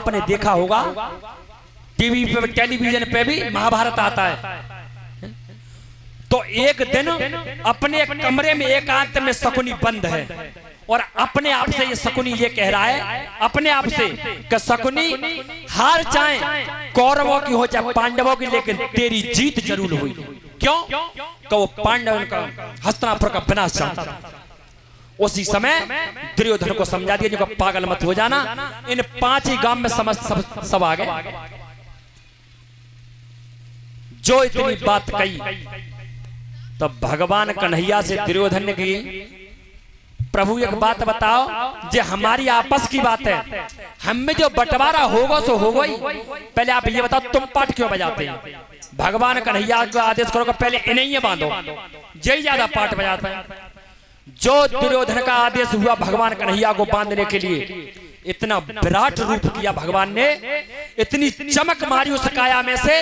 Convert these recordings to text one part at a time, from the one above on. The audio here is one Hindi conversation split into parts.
आपने देखा होगा टीवी पे, टेलीविजन पे भी महाभारत आता है। तो एक दिन अपने कमरे में एकांत में शकुनी बंद है और अपने आप से ये शकुनी ये कह रहा है अपने आप से कि शकुनी हार चाहे कौरवों की हो चाहे पांडवों की, लेकिन तेरी जीत जरूर हुई। क्यों? कि वो पांडव का हस्तिनापुर का विनाश चाहता था। उसी समय दुर्योधन को समझा दिया जो पागल मत हो जाना, इन 5 ही गांव में सब आ गए। जो इतनी बात कही तब भगवान कन्हैया से दुर्योधन ने कही, प्रभु एक बात बताओ, जो हमारी आपस की बात है, हम में जो बंटवारा होगा सो होगा ही। पहले आप ये बताओ तुम पाठ क्यों बजाते हैं? भगवान कन्हैया को आदेश करो कि पहले इन्हें बांधो, जय ज्यादा पाठ बजाता है। जो दुर्योधन का आदेश हुआ भगवान कन्हैया को बांधने के लिए, इतना विराट रूप किया भगवान ने, इतनी चमक मारी उस काया में से,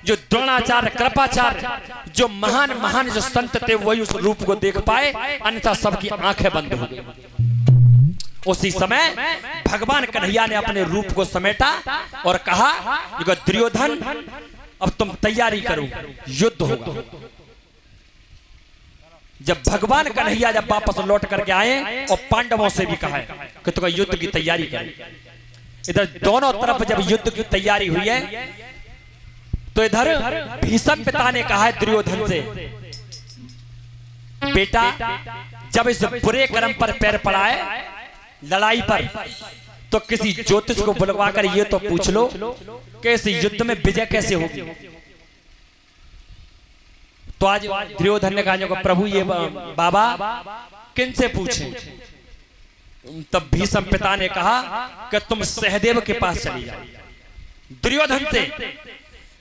जो द्रोणाचार्य कृपाचार्य जो महान महान जो संत थे वही उस रूप को देख पाए, अन्यथा सबकी आंखें बंद हो गई। उसी समय भगवान कन्हैया ने अपने रूप को समेटा और कहा, दुर्योधन अब तुम तैयारी करो, युद्ध होगा। जब भगवान कन्हैया जब वापस लौट करके आए और पांडवों से भी कहा है कि तुम युद्ध की तैयारी करो। इधर दोनों तरफ जब युद्ध की तैयारी हुई है तो इधर भीष्म पिता ने कहा है दुर्योधन से, बेटा जब इस बुरे कर्म पर पैर पड़ा है लड़ाई पर, तो किसी ज्योतिष को बुलवाकर ये तो पूछ लो कि इस युद्ध में विजय कैसे होगी। तो आज दुर्योधन ने कहा प्रभु ये बाबा किन से पूछें? तब भीष्म पिता ने कहा कि तुम सहदेव के पास चली जाओ। दुर्योधन से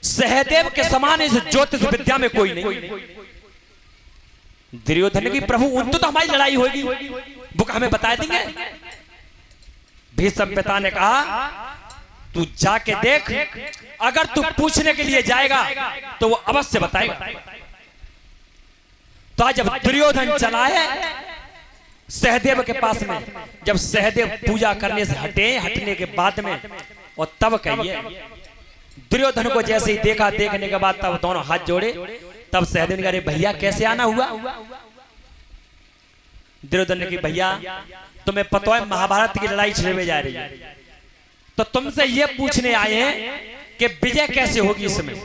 सहदेव के समान इस ज्योतिष विद्या में कोई नहीं। दुर्योधन की प्रभु उन तो हमारी लड़ाई होगी, वो हमें बता देंगे। भीष्म पिता ने कहा तू जाके देख, अगर तू पूछने के लिए जाएगा तो वो अवश्य बताएगा। तो आज जब दुर्योधन चला है सहदेव के पास में, जब सहदेव पूजा करने से हटने के बाद में, और तब कहिए दुर्योधन को जैसे ही देखा, देखने के बाद तब दोनों हाथ जोड़े, तब सहदेव ने कहा, अरे भैया कैसे आना हुआ? दुर्योधन ने कहा, भैया तुम्हें पता है महाभारत की लड़ाई छिड़े जा रही है, तो तुमसे ये पूछने आए हैं कि विजय कैसे होगी इसमें।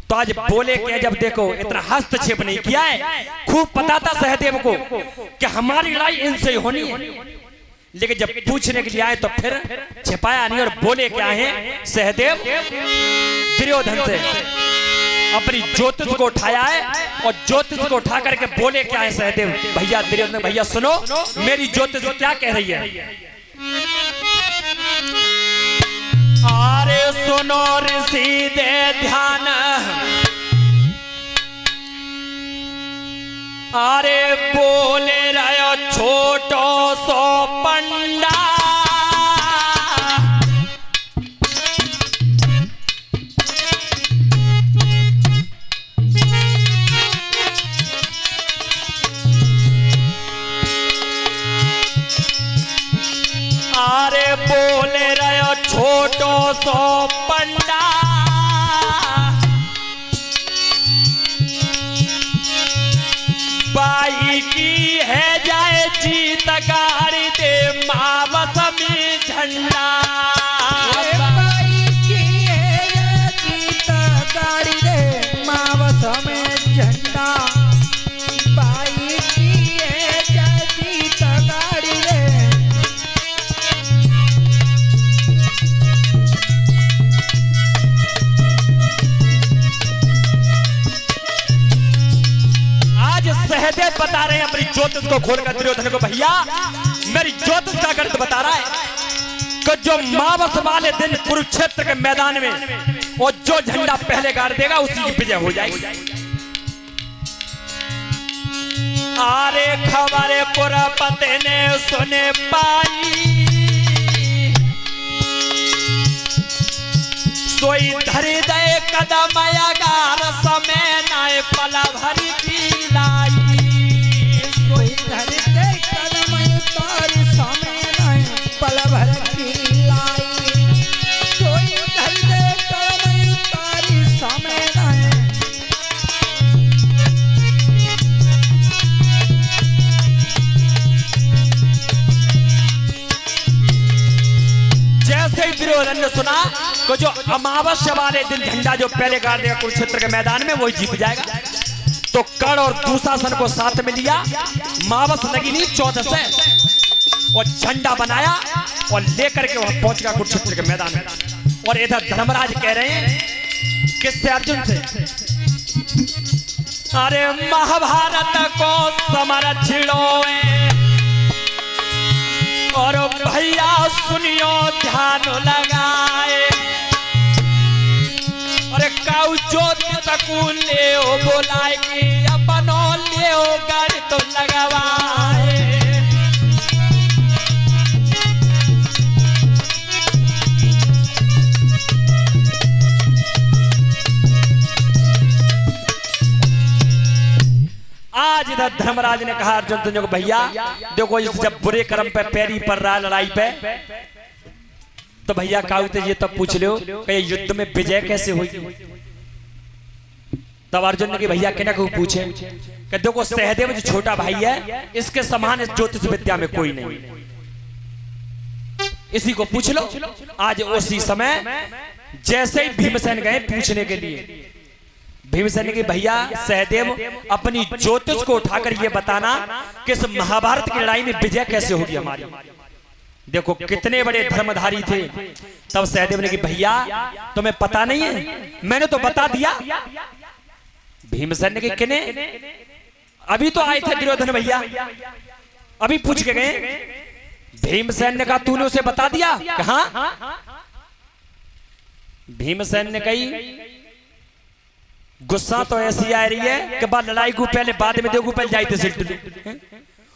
तो आज बोले कि जब देखो इतना हस्तक्षेप नहीं किया है, खूब पता था सहदेव को कि हमारी लड़ाई इनसे होनी है, लेकिन जब पूछने के लिए आए तो फिर छिपाया नहीं और बोले क्या है सहदेव दुर्योधन से अपनी ज्योतिष को उठाया है, और ज्योतिष को उठा करके बोले क्या है सहदेव, भैया दुर्योधन भैया सुनो मेरी ज्योतिष क्या कह रही है। अरे सुनो ऋषि दे ध्यान, अरे बोले रहो छोटो सो पंडा, अरे बोले रहो छोटो सो पंडा, बाई की है जाए जीत गाड़ी दे मावस में झंडा, बाई की है जीत गाड़ी दे मावस में झंडा, बाई की है जीत गाड़ी दे। सहदेव बता रहे हैं अपनी ज्योतिष को खोलकर दुर्योधन को, भैया मेरी ज्योतिष का गणित बता रहा है कि जो मावस वाले दिन कुरुक्षेत्र के मैदान में और जो झंडा पहले गाड़ देगा उसी की विजय हो जाएगी। आरे खबरे पुरपति ने सुने पाई, सोई धरी दे कदम अगार समय नाय पल भरी की लाई, कोई धरी दे कदम उतार समय नाय दुर्योधन ने सुना कि जो अमावस्या वाले दिन झंडा जो पहले गाड़ देगा कुरुक्षेत्र के मैदान में वही जीत जाएगा। तो कर्ण और दुशासन को साथ में लिया, मावस लगी नहीं 14 से, और झंडा बनाया और लेकर के वहां पहुंच गया कुरुक्षेत्र के मैदान में। और इधर धर्मराज कह रहे हैं किससे? अर्जुन से, अरे महाभारत को समर छिड़ोए और भैया सुनियो ध्यान लगाए, अरे काऊ ज्योति सकून ले बोलाए कि अपनो ले गढ़ तो लगवाए। आज इधर धर्मराज ने कहा अर्जुन तुझे को, भैया देखो जब बुरे कर्म पे पैरी पड़ रहा है लड़ाई पे, तो भैया काऊ ते ये तब पूछ लो कि युद्ध में विजय कैसे हुई। तब अर्जुन ने कि भैया किना को पूछे कि देखो सहदेव जो छोटा भाई है इसके समान ज्योतिष विद्या में कोई नहीं, इसी को पूछ लो। आज उसी समय जैसे ही भीमसेन गए पूछने के लिए, भीमसेन ने भैया सहदेव अपनी ज्योतिष को उठाकर ये बताना कि इस महाभारत की लड़ाई में विजय कैसे होगी हमारी। देखो कितने बड़े धर्मधारी थे। तब सहदेव ने कि भैया तुम्हें पता नहीं है, मैंने तो बता दिया। भीमसेन ने कि किने? अभी तो आए थे दुर्योधन भैया, अभी पूछ के गए। भीमसेन ने कहा तूने उसे बता दिया? कहा? भीमसेन ने कही गुस्सा तो ऐसी आ रही है कि बाद लड़ाई को पहले बाद में देखो पहले जाई थे सिल्ट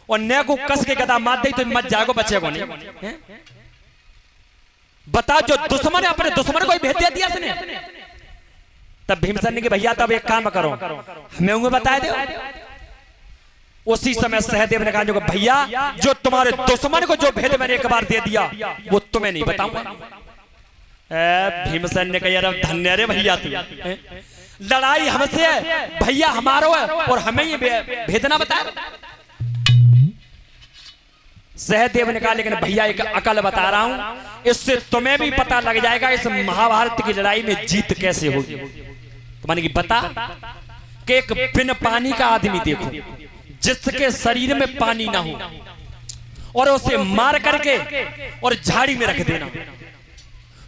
और ने को कस के गदा मार दे तो मत जागो बचेगो नहीं। बता जो दुश्मन है अपने दुश्मन को ही भेज दिया इसने। तब भीमसेन ने कि भैया तब एक काम करो हमें उन्हें बता दो। उसी समय सहदेव ने कहा जो भैया जो तुम्हारे दुश्मन को जो भेद मैंने एक बार दे दिया वो तुम्हें नहीं बताऊंगा। भीमसेन ने कहा यार धन्य रे भैया तू, लड़ाई हमसे है भैया हमारो है और हमें ये भेदना बता। सहदेव ने कहा लेकिन भैया एक अकल बता रहा हूं, इससे तुम्हें भी पता लग जाएगा इस महाभारत की लड़ाई में जीत कैसे होगी। तो मैंने कि बता कि एक बिन पानी का आदमी देखो जिसके शरीर में पानी ना हो और उसे मार करके और झाड़ी में रख देना,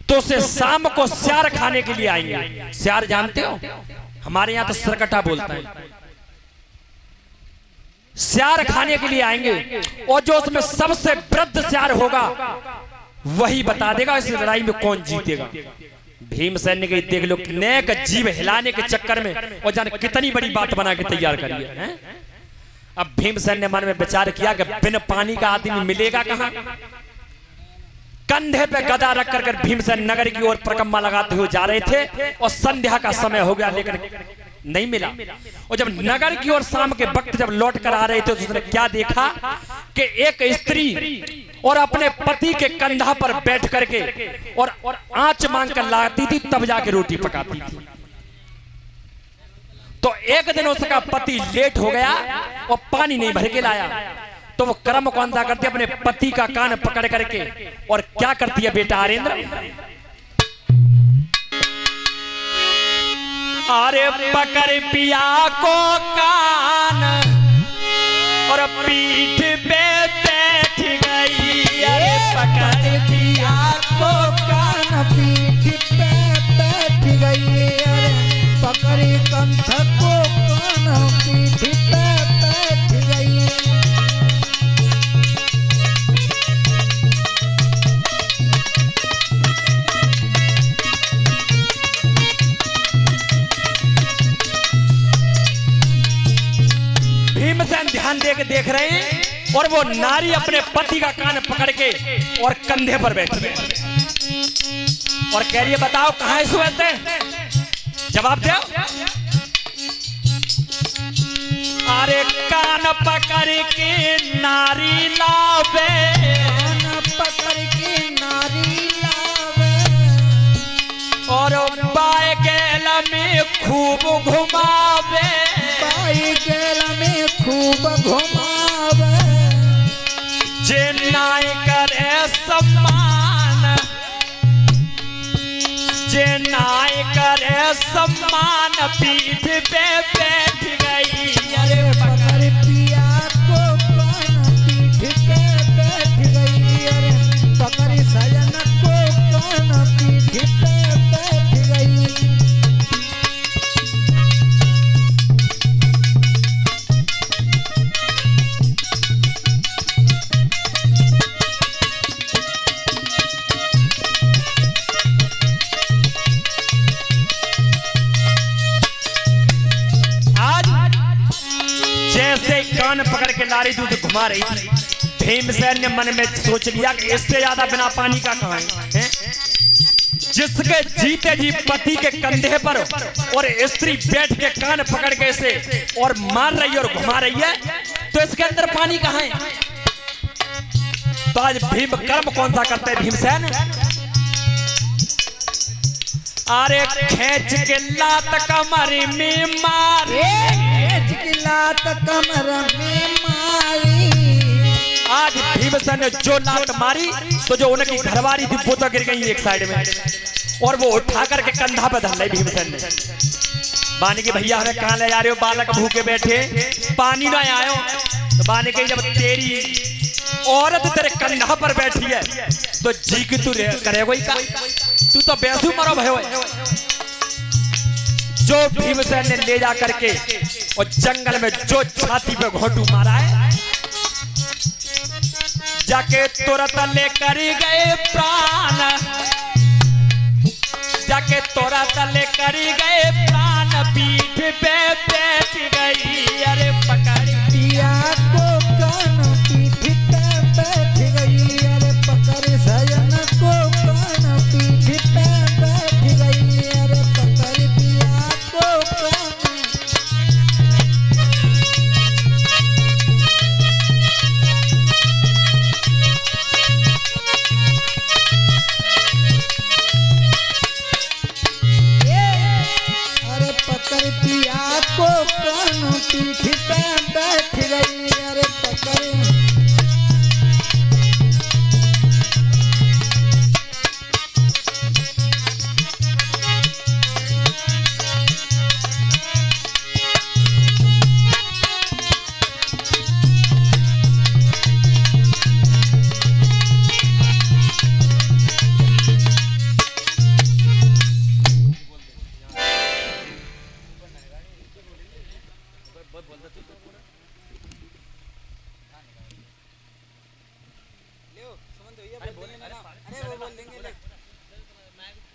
तो उसे शाम को स्यार खाने के लिए आएंगे। स्यार जानते हो? हमारे यहां तो सरकटा बोलता है। स्यार खाने के लिए आएंगे और जो उसमें सबसे वृद्ध स्यार होगा वही बता देगा इस लड़ाई में कौन जीतेगा। भीमसेन ने कही देख लो नेक जीव हिलाने के चक्कर में और जाने कितनी बड़ी बात बना के तैयार करी है। अब भीमसेन ने मन में विचार किया कि बिन पानी का आदमी मिलेगा कहां। कंधे पे गदा रख कर भीमसेन नगर की ओर परिक्रमा लगाते हुए जा रहे थे और संध्या का समय हो गया लेकिन नहीं मिला। और जब नगर की ओर शाम के वक्त जब लौट कर आ रहे थे तो उसने क्या देखा कि एक स्त्री और अपने पति के कंधा पर बैठ करके और आंच मांग कर लाती थी तब जाके रोटी पकाती थी। तो एक दिन उसका पति लेट हो गया और पानी नहीं भर के लाया, तो वो कर्म कौंधा करती अपने पति का कान पकड़ करके और क्या करती है बेटा आरेंद्र, अरे पकड़ पिया को कान और पीठ पे बैठ गई। अरे पकड़ पिया को कान पीठ पे बैठ गई। अरे पकड़ कंठ को कान पीठ पे बैठ गई। भीमसेन ध्यान दे के देख रहे हैं और वो नारी अपने पति का कान पकड़ के और कंधे पर बैठी है और कह रही है बताओ कहां है सुवर्ण, जवाब दो। अरे कान पकड़ के नारी लावे, कान पकड़ के नारी लावे और बाएं गैल में खूब घुमावे, बाई गैल में खूब घुमावे। जे नाय करे सम्मान नाय करे सम्मान पीठ पे बैठ गई। अरे पकड़ पिया को कान पीठ पे बैठ गई। अरे पकड़ सजन को कान पीठ पे बैठ गई। जैसे कान पकड़ के लारी दूध घुमा रही थी, भीमसेन ने मन में सोच लिया कि इससे ज्यादा बिना पानी का कहां है? जिसके जीते जी पति के कंधे पर और स्त्री बैठ के कान पकड़ के इसे और मार रही है और घुमा रही है, तो इसके अंदर पानी कहां है? तो आज भीम कर्म कौन सा करते हैं भीमसेन? अरे खेच के लात कमर में मारे, खेच की लात कमर में मारी। आज भीमसेन ने जो लात मारी तो जो उनकी घरवाली थी वो तो गिर गई एक साइड में, और वो उठा करके कंधा पे धर ली भीमसेन ने। बानी की भैया हमें कहां ले जा रहे हो? बालक भूखे बैठे पानी ना आयो। तो बानी की जब तेरी औरत तेरे कंधा पर बैठी है तो जी की तू करेगा ही का? तू तो बेसू मरो भयो। जो भीमसेन ने ले जा करके और जंगल में जो छाती पे घोटू मारा है, जाके तुरंत लेकर गए प्राण, जाके तुरंत लेकर गए प्राण पीठ पे बैठ गई। अरे पकड़ पिया को कान पीठ पे बैठ गई। अरे पकड़ सजन को कान पीठ पे बैठ गई। अरे पकड़ पिया को कान। अरे पकड़ पिया को कान पीठ पे बैठ गई। अरे पकड़